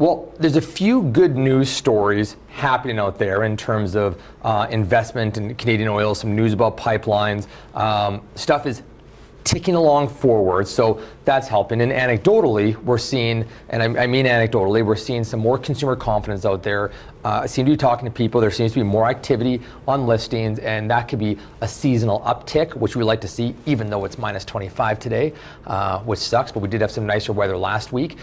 Well, there's a few good news stories happening out there in terms of investment in Canadian oil, some news about pipelines. Stuff is ticking along forward, so that's helping. And anecdotally, we're seeing, and I mean anecdotally, we're seeing some more consumer confidence out there. I seem to be talking to people. There seems to be more activity on listings, and that could be a seasonal uptick, which we like to see, even though it's minus 25 today, which sucks, but we did have some nicer weather last week.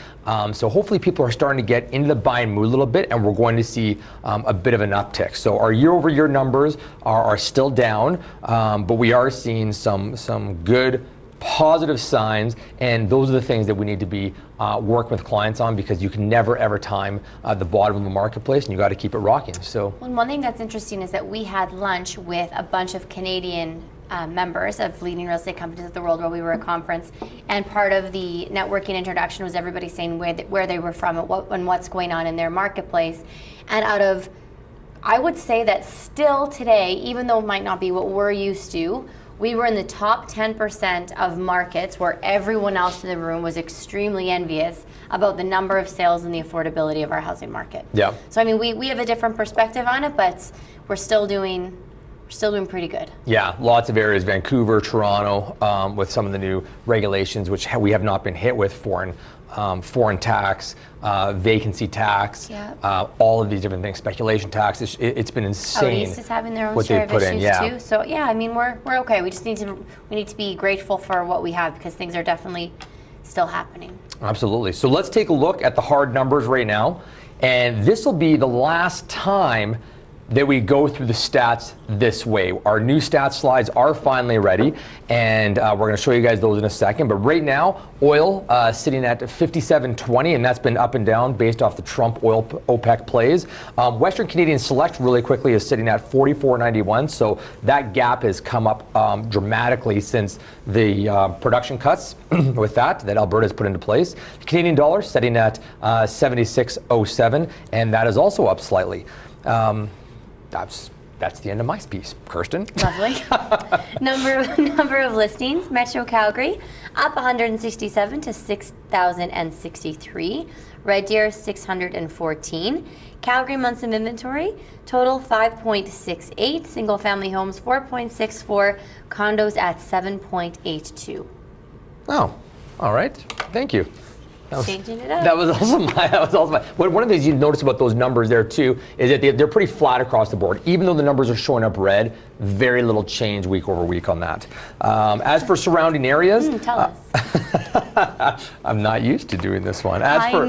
So hopefully people are starting to get into the buying mood a little bit, and we're going to see a bit of an uptick. So our year-over-year numbers are still down, but we are seeing some good positive signs, and those are the things that we need to be working with clients on, because you can never ever time the bottom of the marketplace, and you got to keep it rocking. So one thing that's interesting is that we had lunch with a bunch of Canadian members of leading real estate companies of the world while we were at a conference, and part of the networking introduction was everybody saying where they were from and what's going on in their marketplace. And out of, I would say that still today, even though it might not be what we're used to, we were in the top 10% of markets where everyone else in the room was extremely envious about the number of sales and the affordability of our housing market. Yeah. So I mean, we have a different perspective on it, but we're still doing pretty good. Yeah, lots of areas, Vancouver, Toronto, with some of the new regulations, which we have not been hit with, foreign tax, vacancy tax, all of these different things, speculation tax. It's been insane. East is having their own share of issues too. So yeah, I mean we're okay. We just need to be grateful for what we have, because things are definitely still happening. Absolutely. So let's take a look at the hard numbers right now, and this will be the last time that we go through the stats this way. Our new stats slides are finally ready, and we're going to show you guys those in a second. But right now, oil sitting at 57.20, and that's been up and down based off the Trump oil OPEC plays. Western Canadian Select really quickly is sitting at 44.91, so that gap has come up dramatically since the production cuts with that Alberta has put into place. The Canadian dollar sitting at 76.07, and that is also up slightly. That's the end of my piece, Kirsten. Lovely. Number of listings. Metro Calgary up 167 to 6,063. Red Deer 614. Calgary months of inventory total 5.68. Single family homes 4.64. Condos at 7.82. Oh, all right. Thank you. Changing it up. That was also my. One of the things you notice about those numbers there too is that they're pretty flat across the board. Even though the numbers are showing up red, very little change week over week on that. As for surrounding areas, tell us. I'm not used to doing this one. As for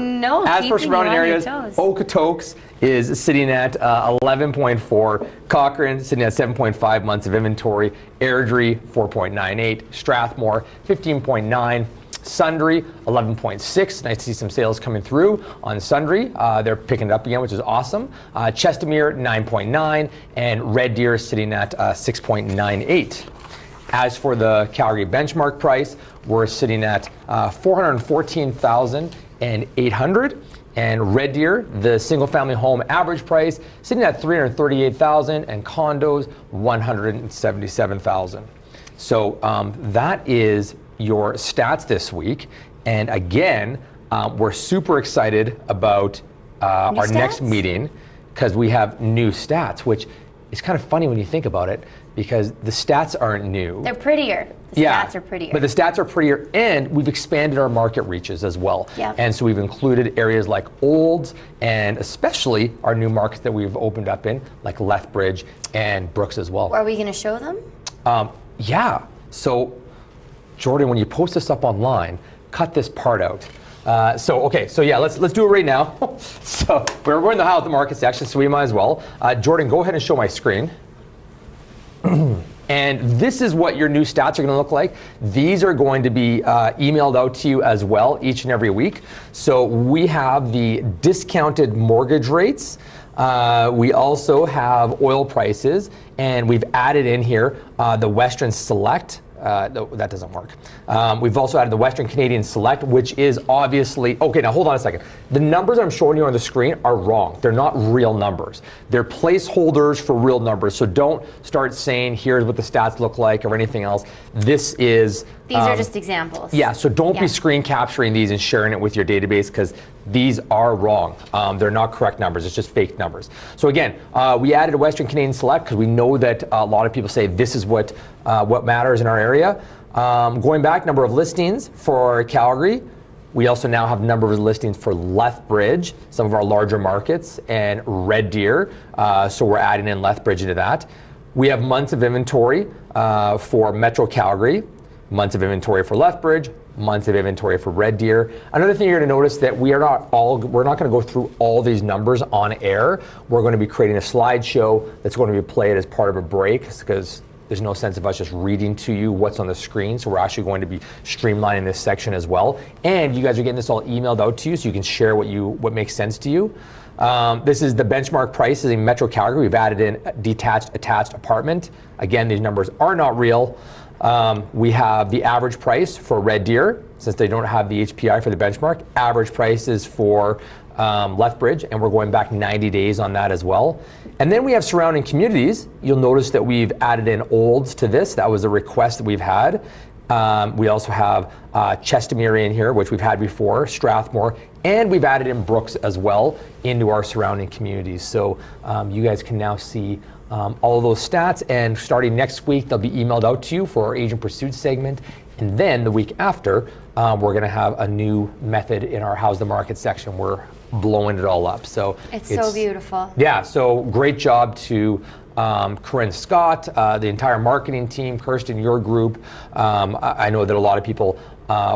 surrounding areas, Okotoks is sitting at 11.4. Cochrane sitting at 7.5 months of inventory. Airdrie 4.98. Strathmore 15.9. Sundre 11.6. Nice to see some sales coming through on Sundre. They're picking it up again, which is awesome. Chestermere 9.9, and Red Deer sitting at 6.98. As for the Calgary benchmark price, we're sitting at 414,800. And Red Deer, the single-family home average price, sitting at 338,000, and condos 177,000. So that is your stats this week, and again, we're super excited about our next meeting, because we have new stats, which is kind of funny when you think about it, because the stats aren't new. They're prettier. The stats are prettier. But the stats are prettier, and we've expanded our market reaches as well. Yeah. And so we've included areas like Olds, and especially our new markets that we've opened up in, like Lethbridge and Brooks as well. Are we going to show them? Yeah. So Jordan, when you post this up online, cut this part out. Let's do it right now. So we're in the How the Market section, so we might as well. Jordan, go ahead and show my screen. And this is what your new stats are going to look like. These are going to be emailed out to you as well each and every week. So we have the discounted mortgage rates. We also have oil prices, and we've added in here the Western Select. That doesn't work. We've also added the Western Canadian Select, which is obviously, okay, now hold on a second. The numbers I'm showing you on the screen are wrong. They're not real numbers. They're placeholders for real numbers. So don't start saying, here's what the stats look like or anything else. These are just examples. Yeah, so don't be screen capturing these and sharing it with your database, because these are wrong. They're not correct numbers. It's just fake numbers. So again, we added a Western Canadian Select because we know that a lot of people say this is what matters in our area. Going back, number of listings for Calgary. We also now have a number of listings for Lethbridge, some of our larger markets, and Red Deer. So we're adding in Lethbridge into that. We have months of inventory for Metro Calgary, months of inventory for Lethbridge, months of inventory for Red Deer. Another thing you're going to notice that we're not going to go through all these numbers on air. We're going to be creating a slideshow that's going to be played as part of a break because there's no sense of us just reading to you what's on the screen. So we're actually going to be streamlining this section as well. And you guys are getting this all emailed out to you so you can share what makes sense to you. This is the benchmark prices in Metro Calgary. We've added in detached, attached apartment. Again, these numbers are not real. We have the average price for Red Deer, since they don't have the HPI for the benchmark. Average prices for Lethbridge, and we're going back 90 days on that as well. And then we have surrounding communities. You'll notice that we've added in Olds to this. That was a request that we've had. We also have Chestermere in here, which we've had before, Strathmore, and we've added in Brooks as well into our surrounding communities. So you guys can now see all of those stats, and starting next week, they'll be emailed out to you for our Agent Pursuit segment. And then the week after, we're going to have a new method in our How's the Market section. We're blowing it all up. So it's so beautiful. Yeah, so great job to Corinne Scott, the entire marketing team, Kirsten, your group. I know that a lot of people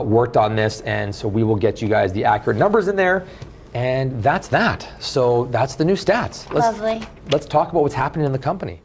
worked on this, and so we will get you guys the accurate numbers in there. And that's that. So that's the new stats. Lovely. Let's talk about what's happening in the company.